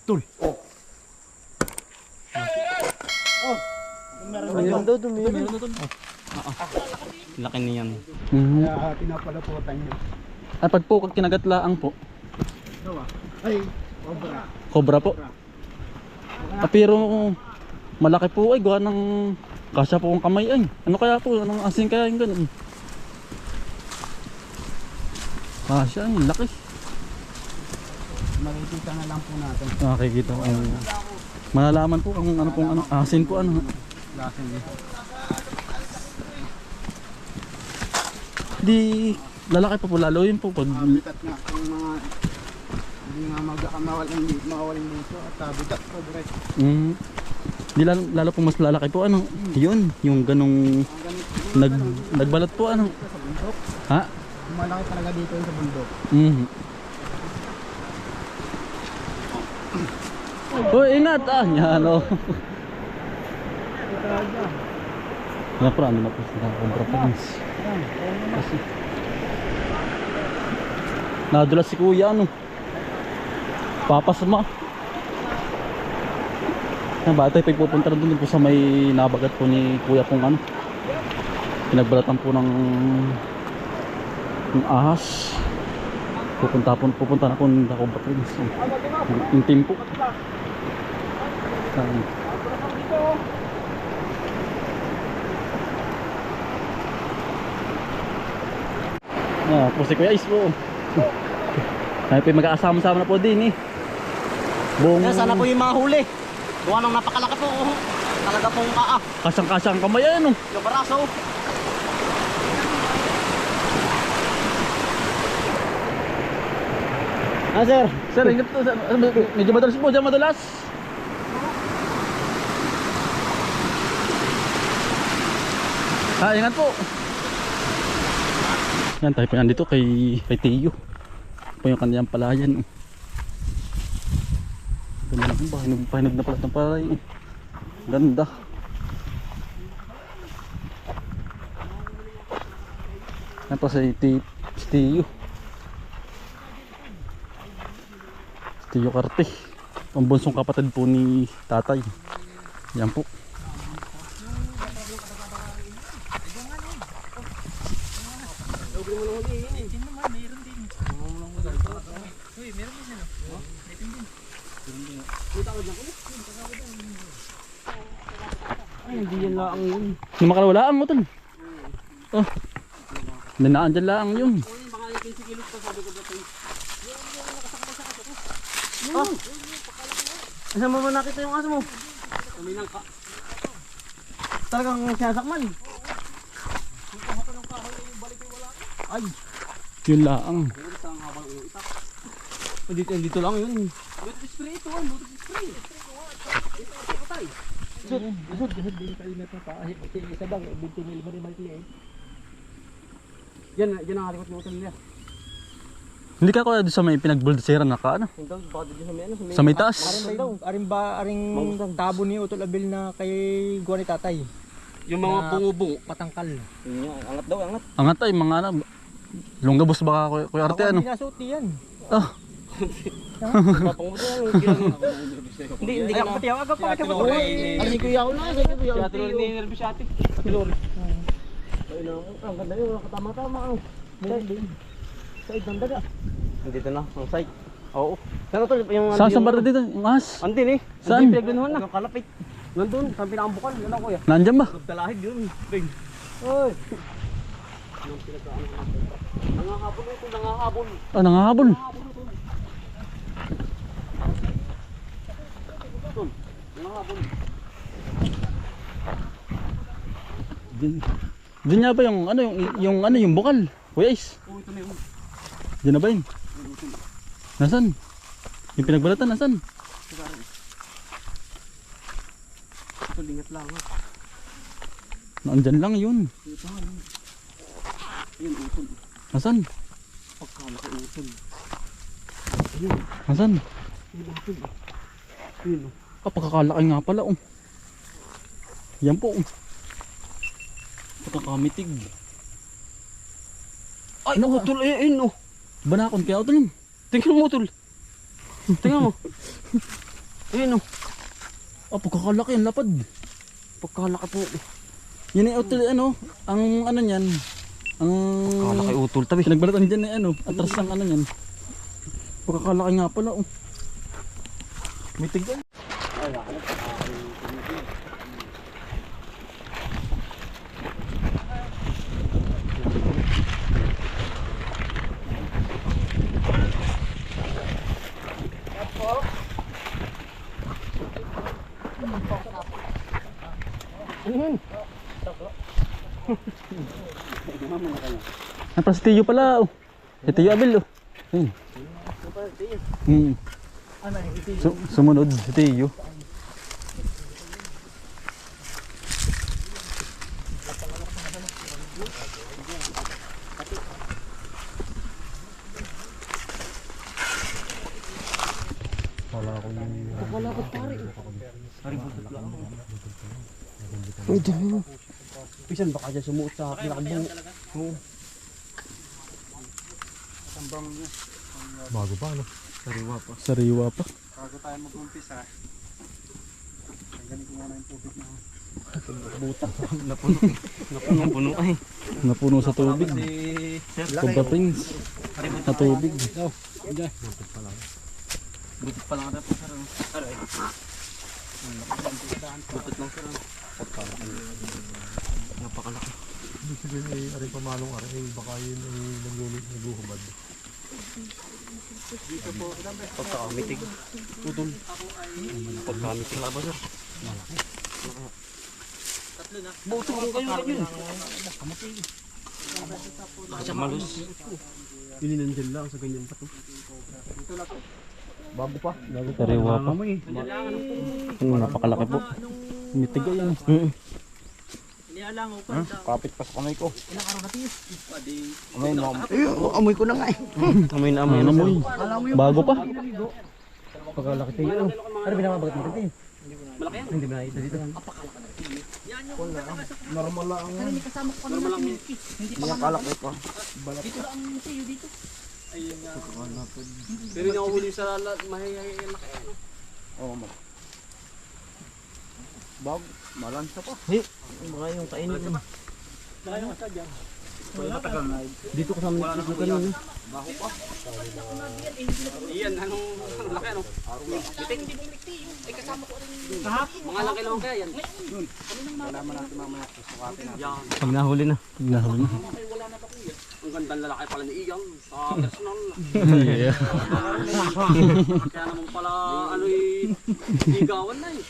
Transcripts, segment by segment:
Tol. Oh. Meron daw doon. Meron daw doon. Laki niyan. Kaya pinapalaputan niyo. At pag po kinagatlaang po. Ay, obra. Cobra po. Pero malaki po ay gawa ng kasya po ang kamay ay. Ano kaya po? Anong asin kaya yung ganun? Kasya ay laki. Makikita na lang po natin. Nakikita ko. Malalaman po kung ano pong ano, asin po ano. Lasa niya. Di lalaki pa po lalo yun po pag Habitat nga. Yung mga hindi nga makawaling dito at habitat po direct. di lalo po mas lalaki po ano. Yun, yung ganong nagbalat po ano. Sa bundok. Ha? Malaki talaga dito yung sa bundok. Oh, ingat yan oh. Yan po, ano na po sila Cobra po guys. Kasi nadulas si kuya ano. Papasma. Batay pa pupunta na doon po sa may nabagat po ni kuya pong ano. Pinagbalatan po ng ahas. Pupunta na po ng Cobra po guys. Yung team po. Po si Kuya Is po. Ay po mag-aasama-sama na po din eh. Buong Sana po yung mahuli. Gawa ng napakalaki po. Talaga pong kasang-kasang kamay ano. yung baraso. Sir. Sir, ingat po. Medyo madalas po, dyan madalas. Ingat po. Yan, tayo po yan dito kay Tiyo. Po yung kanyang palayan. Ganda na po, pahinog na pala ng palay. Ganda. Yan po si Tiyo. Tiyo Karte. Ang bunsong kapatid po ni tatay. Yan po. Ay, hindi yan lang yun. Yung makalawalaan mo tol. Oh. Nanaan dyan lang yun. Baka 15 kilos pa sabi ko dito. Asa mo nakita yung aso mo? Tuminang ka. Talagang sinasakman. Ay, Yun lang. dito lang yun. Butot spray ito, butot spray. Gasod din kayo na pa. Isa bang 20 mil ba rin maliit? Yan ang harikot ng hotel nila. Hindi ka kaya doon sa may pinagbuldeseran na ka ano? Hindi daw, baka doon sa may ano. Sa may taas. Aring tabo ni Utol Abil na kay Guani Tatay. Yung mga Na- bungo-bungo. Patangkal. Yun nga, angat daw, angat. Angat ay mga ano. Lunggabos baka kuya Arte ano? Hindi nasuti yan. Ah, Papangulo lang, hindi ka na. Pati ako pa kasi Ay, kuya ako na, sige kuya. Si Ate Lori ninervous si Ate. Ate Lori. Ay na, ang ganda yun, katama-tama ang. Side ng daga. Andito na, ang side. Oo. Saan to yung saan ba dito? Yung ahas? Andin eh. Saan? Pinagbinuhan na. Kalapit. Nandun, sa pinakambukal. Yan ako kuya. Nandyan ba? Dalahid yun. Bing. Oy. Nangahabol ito, nangahabol. Ah, nangahabol. Nangahabol. Diyan nga ba yung ano yung bukal? Kuya Is. Oh, ito na yun. Diyan na ba yun? Nasaan? Yung pinagbalatan nasaan? Ito, lingat lang. Nandyan lang yun. Ito, ayun, utol. Nasaan? Pagkalaki utol. Nasaan? Ayun, utol. Ayun, oh. Pagkakalaki nga pala oh. Yan po. Pagkakamitig. Ay, utol, ayun, oh. Banakon kaya utol yun. Tingnan mo, utol. Tingnan mo. Ayun o. Oh, pagkakalaki ang lapad. Pagkalaki po. Yan ay utol ano, ang ano niyan. Ang Pagkalaki utol tabi. pinagbalatan diyan ay ano, atras ng ano niyan. Pagkakalaki nga pala oh. May tigyan. Ang pastilyo pala oh. Ito yung abil oh. Sumunod si Tiyo. Pisan baka dyan sumuot sa pinakabong. Tambang niya. Bago pa ano? Sariwa pa. Sariwa pa. Bago tayo mag-umpisa. Tanggalin ko muna yung tubig na. Buta. Napuno. Napuno ay. Napuno sa tubig. Cobra Prince. Sa tubig. Butot pa lang ata po sir. Aray. Butot lang sir. Napakalaki. Ibig sabihin ay aring pamanong aring baka yun ay naghuhubad. Pagkakamitig. Utol. Pagkakamitig lang ba sir? Buto lang kayo yun. Kasi malus. Ininandyan lang sa ganyan pa to. Bago pa. Sariwa pa. Napakalaki po. Mitig yan. Kapit pa sa kamay ko. Amoy na. Amoy ko na nga eh. Amoy na amoy. Amoy. Bago pa. Pagkalaki tayo. Ano binabagat mo tayo? Malaki yan. Hindi ba na dito lang. Normal lang. Normal lang. Hindi pa kalaki pa. Dito lang ang sayo dito. Pero hindi ako huli sa mahihigay laki. Oo, Bag, malansa pa. Baka yung kainin mo. Dito ko sa mga dito kanina. Baho pa. Iyan, anong laki ano? Ay kasama ko rin. Mga laki lang kaya yan. Kailangan natin mamaya susukatin natin. Yan. Pag nahuli na. Nahuli na. Ang gandang lalaki pala ni Iyang. Sa personal. Yeah. Kaya naman pala ano ligawan na eh.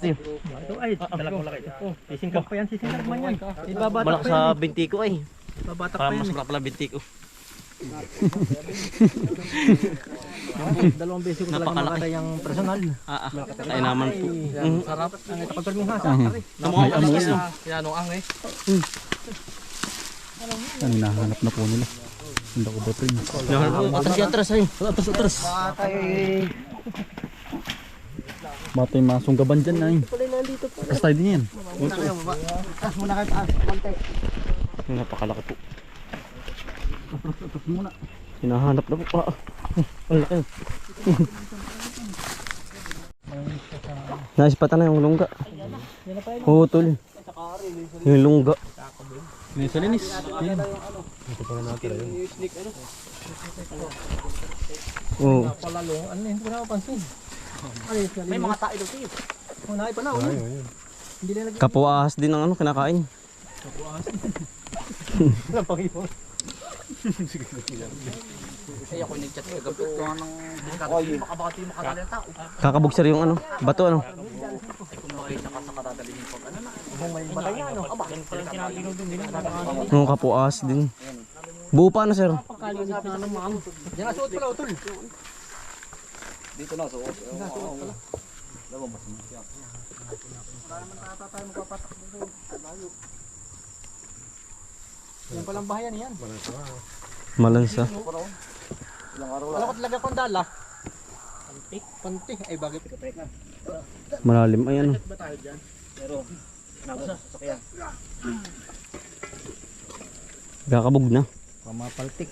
Ito ay talagang malaki. Sisingkap pa yan, sisingkap man yan. Ibabatak Malaki sa binti ko ay. Babatak Para mas malaki pala binti ko. Dalawang beses ko talaga Napakalaki. makada yung personal. Ay naman po. Sarap. Ang kapag yung hasa. Namukha ko amoy. lang. Yan ang angay. Ano hinahanap na po nila. Hindi ko ba Prince. Atras yan, atras ay. Atras, atras. Matay masunggaban dyan na eh. Atras tayo din yan. Muna kayo taas. Konti. Napakalaki po. Hinahanap na po. Ang laki. Naispatan na yung lungga. Hutol. Yung lungga. May salinis. Yan. Oo. Palalong. Ano hindi ko napapansin. May mga tayo daw tayo. Unay pa na. Hindi na lagi. Kapuahas din ang ano kinakain. Panginoon. Kasi ako nag-chat kagabi. Baka tayo makadali ang tao. Kakabugser yung ano, bato ano. Kung makita ka sa kadadali yung pag ano na. Aba, parang sinabi nung din nila. Yung kapuahas din. Buo pa na sir. Pagkalinis na ano ma'am. Yan ang suot pala utol. Dito na suot. Yan palang bahayan yan. Malansa. Alam ko talaga kung dala. Panti. Ay bagay. Malalim ay ano. Kakabog na. Pamapaltik.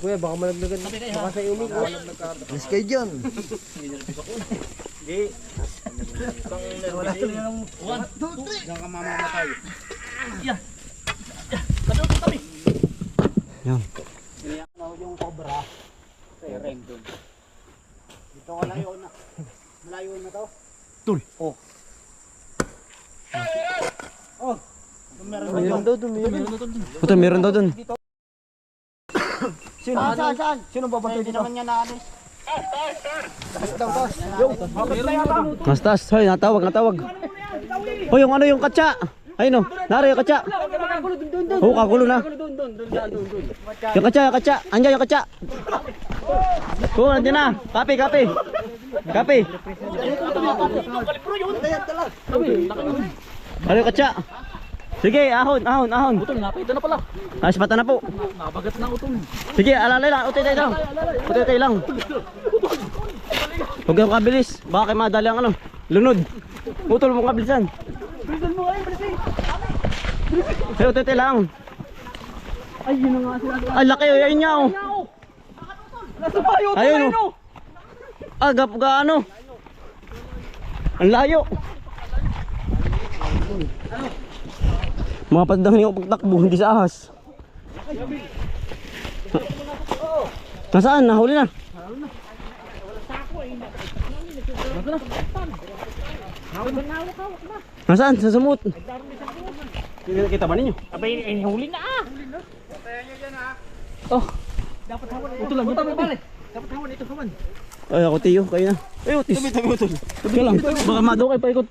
Kuya, baka malaglagan. Baka sa umi. Yes kayo dyan. Wala tuloy ng 1, 2, 3. Diyan ka mamamatay. Yung cobra. Seren dun. Dito ka layo na. Malayo na to. Tul. Oh. Oh. Meron daw dun. Puto, meron daw dun. Sino? Saan? Sino babantay dito? Hindi naman niya naalis. Mas taas. Hoy, natawag. Hoy, yung ano yung katsa. Ayun o, nari yung katsa. Oo, kagulo na. Yung katsa. Andiyan yung katsa. Oo, nandiyan na. Kape. Ano yung katsa? Sige, ahon. Utol, napita na pala. Ayos mata na po. Nabagat na utol. Sige, alalay lang. Utay lang. Huwag kang kabilis. Baka kayo madali ang ano. Lunod. Utol mo kabilisan. Sige, utay lang. Ay, yun na nga sila. Ay, laki o. Ayun niya o. Nasa bayo, Ayun o. Ano? Ang layo. Mga padang niyo pagtakbo, hindi sa ahas. Nasaan? Nahuli na. Nasaan? Sa sumut. Kita ba ninyo? Abay, huli na ah. Oh. Dapat hawan. Utol lang, utol mo Dapat hawan ito, hawan. Ay, ako tiyo, kayo na. Ay, otis. Tabi, utol. Tabi ka lang. Baka madaw kayo paikot.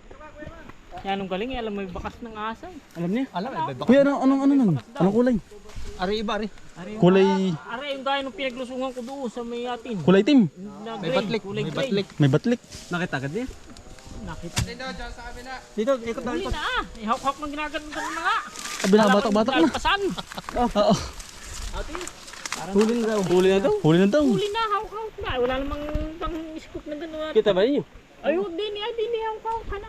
Yan, anong galing alam mo yung bakas ng asay. Alam niya? Alam, Kuya, anong kulay? Ari iba, ari. Kulay, Aray, yung gaya nung pinaglusungan ko doon sa may atin. kulay team. Na May gray, batlik. kulay May gray. batlik. May batlik. Nakita agad niya? Nakita. Dito, ikot daw. Huli na ah. Ihawak ng ginaganon ko na nga. Binabatak-batak na. Pasan. Oo. Huli na daw. Huli na daw. Huli na, hawak na. Wala namang pang scoop na gano'n. Kita ba ninyo? Ayun, din hawak ka na.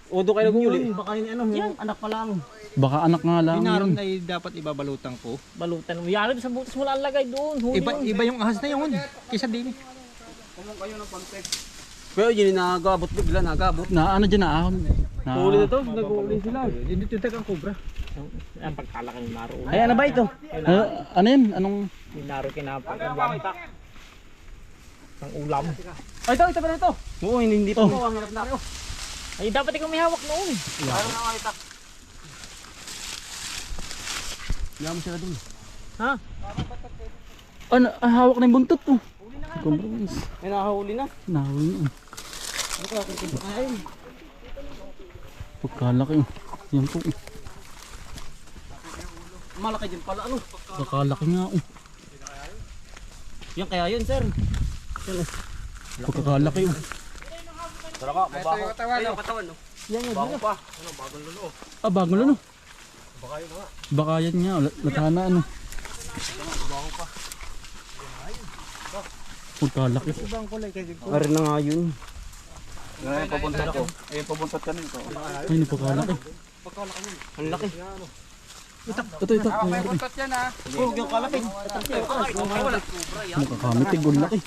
Udo kayo nag-uli. Baka yun ano, yung anak pa lang. Baka anak nga lang. Inaram na dapat ibabalutang ko. Balutan mo. Yari sa butas mo lalagay doon. Huli yun. Iba yung ahas na yun. Kisa din. Pero yun nagabot bigla, nagabot. Na ano dyan na ahon. Huli na to, nag-uuli sila. Hindi tinatag ang cobra. Ang pagkalaki ng laro. Ay, ano ba ito? Ano yan? Anong? Yung laro kinapag-wampak. Ang ulam. Ay, ito ba na ito? Oo, hindi pa. Ang harap na ako. Ay, dapat ikaw may hawak noon. Yaman sila dun. Ha? Ano, hawak na yung buntot po. Compromise. May nakahuli na. Nahuli na. Pagkalaki. Yan po. Malaki din pala ano. Pagkalaki nga. Yan kaya yun, sir. Pagkalaki. Tara ka, mabaho. Ayun, katawan no. Yan yan. Bago pa. Ano, bagong lulo. Ah, bago lang no. Baka yan nga. Latana ano. Pagkalaki. Ari na nga yun. Ngayon, pabuntot ko. Ayun, pabuntot ka nito. Ay, napagkalaki. Ang laki. Ito. Pabuntot yan ha. Huwag yung kalapin. Makakamitig. Ang laki.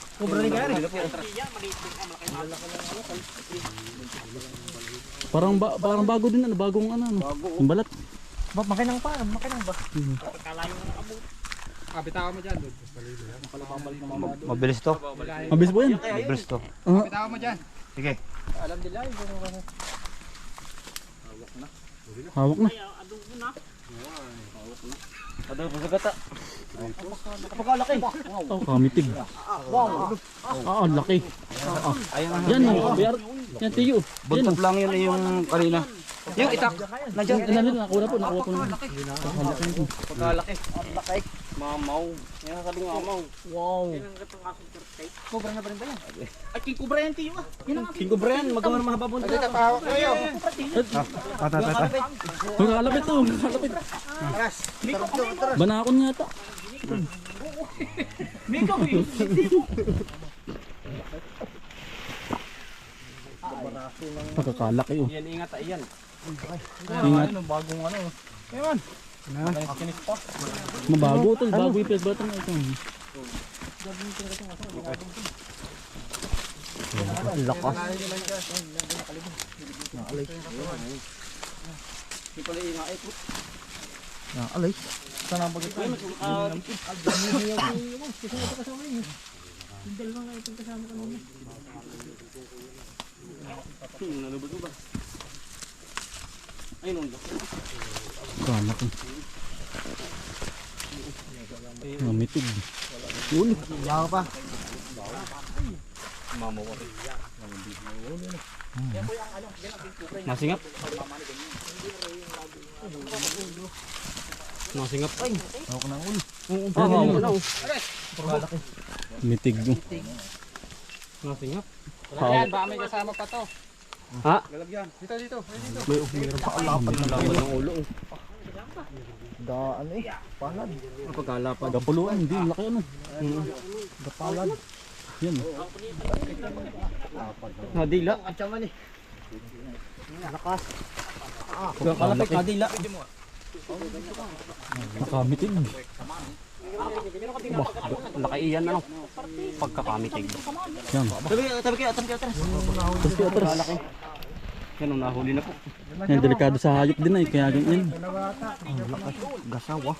Parang bago din ano. Bagong ano. Yung balat. Makinang pa. Pagkalayo ng abo. Bitawan mo dyan. Mabilis to. Mabilis po yan. Mabilis to. Bitawan mo dyan. Sige. Hawak na. Adobo na. Adobo sa gata. Oh, kamitig. Ang laki. Yan o. Yan tiyo. Buntot lang yun yung kanina. Yung itak. Nandiyan. Nakuha ko na. Pagkalaki. Mamaw. Yan ang sabi ng mamaw. Wow. Cobra na ba rin ba yan? Ay, king kubra yan, tiyo ah. King Cobra yan. Magawa ng mahaba buntot. Pahawak kayo. Magkalapit to. Magkalapit. Banakon nga ito. Miko, Pagkakalaki yun. yan, ingat ay yan. Ingat. Bagong ano. Ewan. Mabago tol, bago yung pagbatang na ito. Lakas. Alay. Sana ang bagay. Nalubad-ubad. Ay, nung Kanak. Namitig. Ulit. Baka pa. masingap. Masingap ay. Ako na ulo. Oo. Mitig. Masingap. Yan, baka may kasama pa to. Ha? Lalagyan. Dito. Mayroon pa alapan ng laban ng ulo. Daan eh. Palad. Pagkalapan. Gapuluan. Hindi. Laki ano. Gapalad. Yan. Nadila. Lakas. Kalapit nadila. Nakamitig. Laki iyan ano. Pagkakamitig. Yan. Tabi kayo atras. Tapos yung atras. Yan ang nahuli na po. Yan. Delikado sa hayop din ay. Kaya ganyan. Gasawa.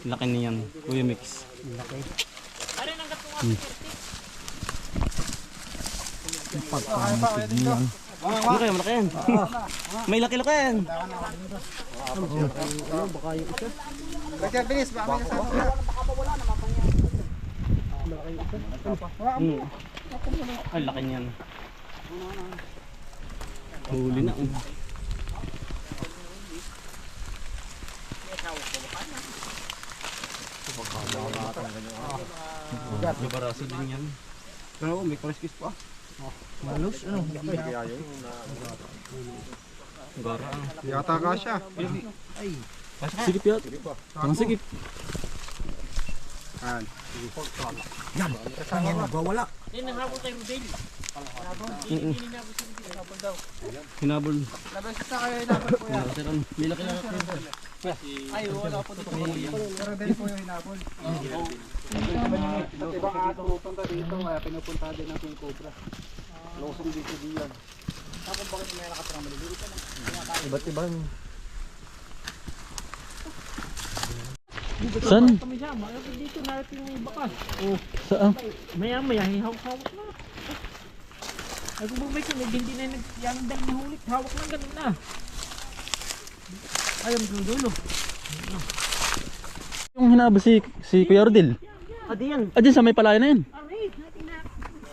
Laki niyan. Kuya Mix. Pagkamitig niyan. Malaki yan. May laki-laki yan. Lagyan, bilis. Baka may kasama pa. Ay, laki niyan. Huli na. May baraso din yan. Pero may kariskis pa. Malos. Ano? Gara. Yata ka siya. Sikip yan. Ang sikip. Kasangin magwawala. Hinabol. Labas sa kayo hinabol po yan. May laki-laki. Ay, wala po dito. Pero dali po yung hinabol. At ibang ato pupunta dito, kaya pinupunta din natin yung cobra. Losong dito diyan. Tapos bakit may nakatrang maliliit na? Iba't ibang. San? Kami siya, dito natin yung bakas. Saan? Maya-maya, hihawak-hawak na. Ay kung bumay sunod, hindi na nagyandang nahulit. Hawak lang ganun na. Ayaw mo dulo. Yung hinaba si Kuya Rodel. Adi yan. Ah, dyan sa may palaya na yan.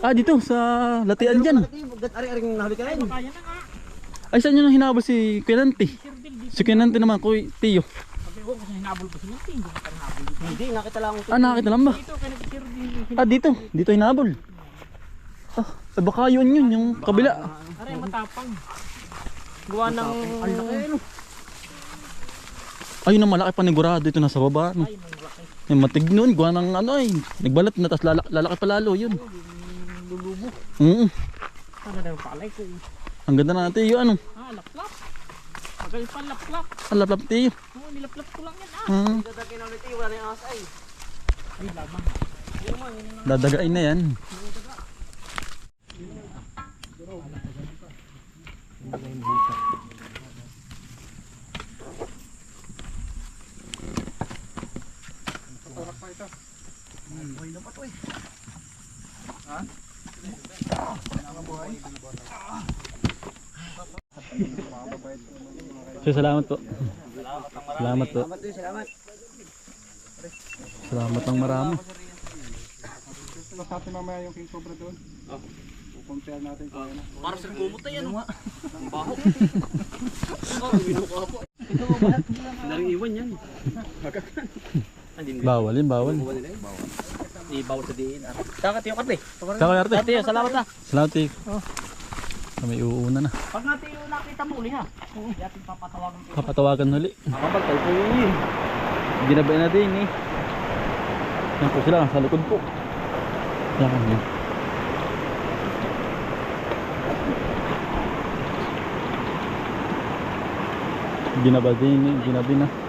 Ah, dito sa latian dyan. Ari-aring nahuli ka rin. Kaya na nga. Ay, saan yun ang hinaba si Kuya Nante? Si Kuya Nante naman, Kuya Tiyo. Sabi ko kasi hinabol pa si Martin. Hindi ka nahabol. Hindi, nakita lang ako. Ah, nakakita lang ba? Dito, kaya nag-sir din. Ah, dito. Dito hinabol. Ah, baka yun yung kabila. Aray, matapang. Gawa ng... Ang laki ano. Ayun ang malaki panigurado. Ito nasa baba. No? Ay, malaki. Yung matig nun, gawa ng ano ay. Nagbalat na, tas lalaki pa lalo yun. Lulubo. Ang Sana daw palay ko. ganda na natin yung ano. Ah, laplap. Magal pa laplap. Ang laplap Tiyo. Oo, nilaplap ko lang yan. Dadagin na ulit wala na yung asay. Ay, lamang. Dadagain na yan. So, salamat po. Salamat po. Salamat. Salamat ng marami. Tapos natin mamaya yung king cobra doon. Compare natin kung ano. Para sa kumot na yan. Ang baho. Daring iwan yan. Bawal yun, bawal. Di bawal sa diin. Kakat yung kape. Kaya Arte. Ate, salamat na. Salamat Tiyo. Kami uuuna na. Pag natin yung nakita mo uli ha. Oo. Yating papatawagan ko. Papatawagan huli. Makapagtay po yun. Ginabay na din eh. Yan po sila, sa likod po. Yan, yan. Ginabi na.